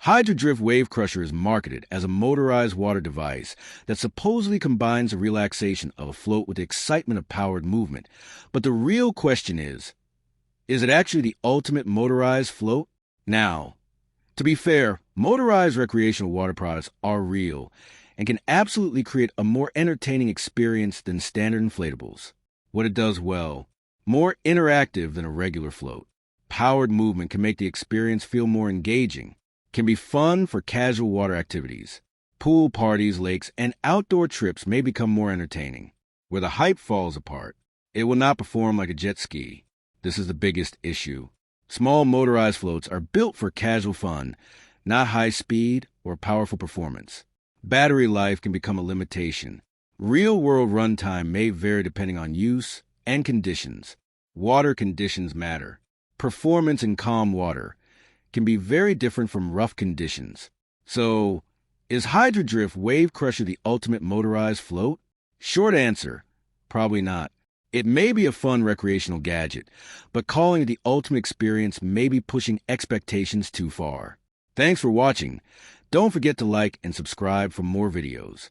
HydroDrift WaveCrusher is marketed as a motorized water device that supposedly combines the relaxation of a float with the excitement of powered movement. But the real question is it actually the ultimate motorized float? Now, to be fair, motorized recreational water products are real and can absolutely create a more entertaining experience than standard inflatables. What it does well, more interactive than a regular float. Powered movement can make the experience feel more engaging, can be fun for casual water activities. Pool parties, lakes, and outdoor trips may become more entertaining. Where the hype falls apart, it will not perform like a jet ski. This is the biggest issue. Small motorized floats are built for casual fun, not high speed or powerful performance. Battery life can become a limitation. Real-world runtime may vary depending on use and conditions. Water conditions matter. Performance in calm water can be very different from rough conditions. So, is HydroDrift WaveCrusher the ultimate motorized float? Short answer, probably not. It may be a fun recreational gadget, but calling it the ultimate experience may be pushing expectations too far. Thanks for watching. Don't forget to like and subscribe for more videos.